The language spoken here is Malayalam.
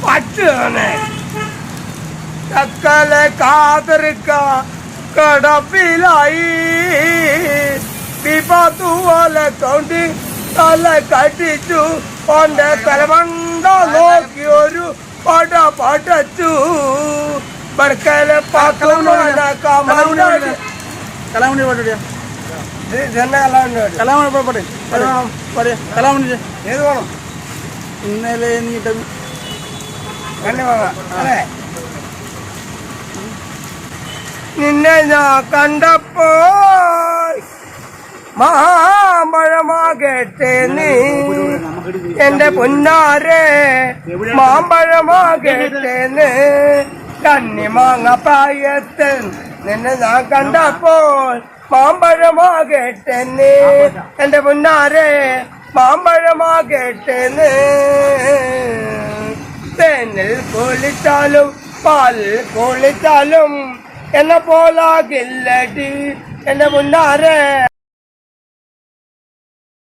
പറ്റുന്നെ ചക്കലെ കാതറിക്ക കടപ്പിലായി വിപത്തുപോലെ കൊണ്ട് തല കട്ടിച്ചു ഓന്റെ തലമണ്ട നോക്കി ഒരു പട പടച്ചു ബർക്കലെ ഏത് വേണം ഇന്നലെ നിന്നെ ഞാൻ കണ്ടപ്പോൾ മാമ്പഴമാകട്ടെ നീ എന്റെ പൊന്നാരെ മാമ്പഴമാകട്ടെ നീ കന്നിമാങ്ങ പ്രായത്തിൽ നിന്നെ ഞാൻ കണ്ടപ്പോൾ മാമ്പഴമാകട്ടെ നീ എന്റെ പൊന്നാരെ മാമ്പഴമാകട്ടെ നീ തേനിൽ കുളിച്ചാലും പാലിൽ കുളിച്ചാലും എന്നെ പോലാകില്ലടി എന്റെ മുന്നാരെ.